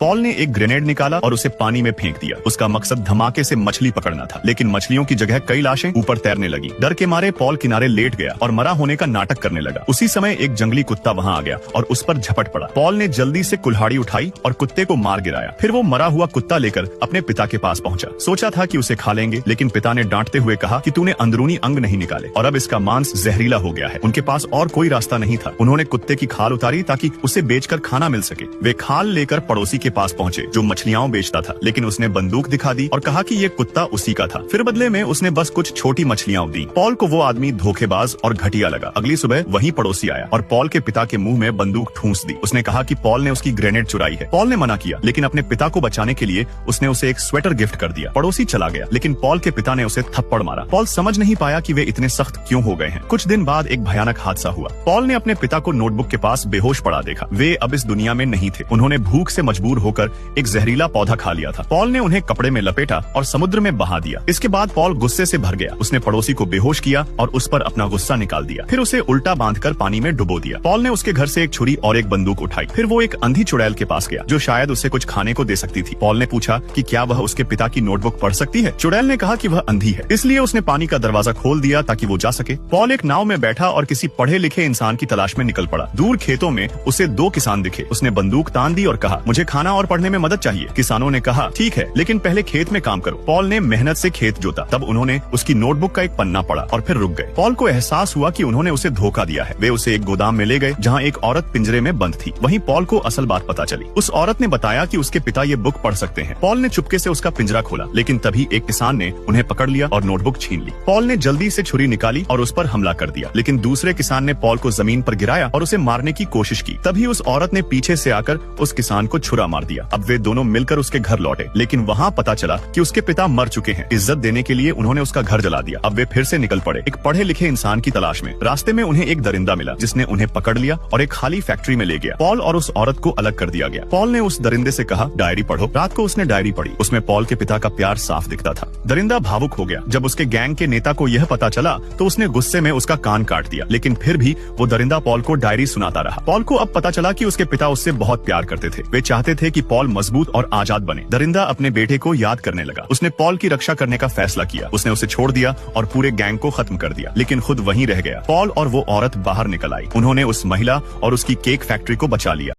Paul ने एक grenade निकाला और उसे पानी में फेंक दिया। उसका मकसद धमाके से मछली पकड़ना था, लेकिन मछलियों की जगह कई लाशें ऊपर तैरने लगी। डर के मारे पॉल किनारे लेट गया और मरा होने का नाटक करने लगा। उसी समय एक जंगली कुत्ता वहाँ आ गया और उस पर झपट पड़ा। पॉल ने जल्दी से कुल्हाड़ी उठाई और कुत्ते को मार गिराया। फिर वो मरा हुआ कुत्ता लेकर अपने पिता के पास पहुंचा। सोचा था कि उसे खा लेंगे, लेकिन पिता ने डांटते हुए कहा कि तूने अंदरूनी अंग नहीं निकाले और अब इसका मांस जहरीला हो गया है। उनके पास और कोई रास्ता नहीं था। उन्होंने कुत्ते की खाल उतारी ताकि उसे बेचकर खाना मिल सके। वे खाल लेकर पड़ोसी के पास पहुंचे जो मछलियां बेचता था, लेकिन उसने बंदूक दिखा दी और कहा कि ये कुत्ता उसी का था। फिर बदले में उसने बस कुछ छोटी मछलियां दी। पॉल को वो आदमी धोखेबाज और घटिया लगा। अगली सुबह वही पड़ोसी आया और पॉल के पिता के मुंह में बंदूक ठूंस दी। उसने कहा कि पॉल ने उसकी ग्रेनेड चुराई है। पॉल ने मना किया, लेकिन अपने पिता को बचाने के लिए उसने उसे एक स्वेटर गिफ्ट कर दिया। पड़ोसी चला गया, लेकिन पॉल के पिता ने उसे थप्पड़ मारा। पॉल समझ नहीं पाया कि वे इतने सख्त क्यों हो गए हैं। कुछ दिन बाद एक भयानक हादसा हुआ। पॉल ने अपने पिता को नोटबुक के पास बेहोश पड़ा देखा। वे अब इस दुनिया में नहीं थे। उन्होंने भूख से मजबूर होकर एक जहरीला पौधा खा लिया था। पॉल ने उन्हें कपड़े में लपेटा और समुद्र में बहा दिया। इसके बाद पॉल गुस्से से भर गया। उसने पड़ोसी को बेहोश किया और उस पर अपना गुस्सा निकाल दिया। फिर उसे उल्टा बांधकर पानी में डुबो दिया। पॉल ने उसके घर से एक छुरी और एक बंदूक उठाई। फिर वो एक अंधी चुड़ैल के पास गया जो शायद उसे कुछ खाने को दे सकती थी। पॉल ने पूछा कि क्या वह उसके पिता की नोटबुक पढ़ सकती है। चुड़ैल ने कहा कि वह अंधी है, इसलिए उसने पानी का दरवाजा खोल दिया ताकि वो जा सके। पॉल एक नाव में बैठा और किसी पढ़े लिखे इंसान की तलाश में निकल पड़ा। दूर खेतों में उसे दो किसान दिखे। उसने बंदूक तान दी और कहा, मुझे खाना और पढ़ने में मदद चाहिए। किसानों ने कहा, ठीक है, लेकिन पहले खेत में काम करो। पॉल ने मेहनत से खेत जोता। तब उन्होंने उसकी नोटबुक का एक पन्ना पढ़ा और फिर रुक गए। पॉल को एहसास हुआ कि उन्होंने उसे धोखा दिया है। वे उसे एक गोदाम में ले गए जहाँ एक औरत पिंजरे में बंद थी। वहीं पॉल को असल बात पता चली। उस औरत ने बताया कि उसके पिता ये बुक पढ़ सकते हैं। पॉल ने चुपके से उसका पिंजरा खोला, लेकिन तभी एक किसान ने उन्हें पकड़ लिया और नोटबुक छीन ली। पॉल ने जल्दी से छुरी निकाली और उस पर हमला कर दिया, लेकिन दूसरे किसान ने पॉल को जमीन पर गिराया और उसे मारने की कोशिश की। तभी उस औरत ने पीछे से आकर उस किसान को छुरा मार दिया। अब वे दोनों मिलकर उसके घर लौटे, लेकिन वहाँ पता चला कि उसके पिता मर चुके हैं। इज्जत देने के लिए उन्होंने उसका घर जला दिया। अब वे फिर से निकल पड़े एक पढ़े लिखे इंसान की तलाश में। रास्ते में उन्हें एक दरिंदा मिला जिसने उन्हें पकड़ लिया और एक खाली फैक्ट्री में ले गया। पॉल और उस औरत को अलग कर दिया गया। पॉल ने उस दरिंदे से कहा, डायरी पढ़ो। रात को उसने डायरी पढ़ी। उसमें पॉल के पिता का प्यार साफ दिखता था। दरिंदा भावुक हो गया। जब उसके गैंग के नेता को यह पता चला तो उसने गुस्से में उसका कान काट दिया, लेकिन फिर भी वो दरिंदा पॉल को डायरी सुनाता रहा। पॉल को अब पता चला कि उसके पिता उससे बहुत प्यार करते थे। वे चाहते थे कि पॉल मजबूत और आजाद बने। दरिंदा अपने बेटे को याद करने लगा। उसने पॉल की रक्षा करने का फैसला किया। उसने उसे छोड़ दिया और पूरे गैंग को खत्म कर दिया, लेकिन खुद वहीं रह गया। पॉल और वो औरत बाहर निकल आई। उन्होंने उस महिला और उसकी केक फैक्ट्री को बचा लिया।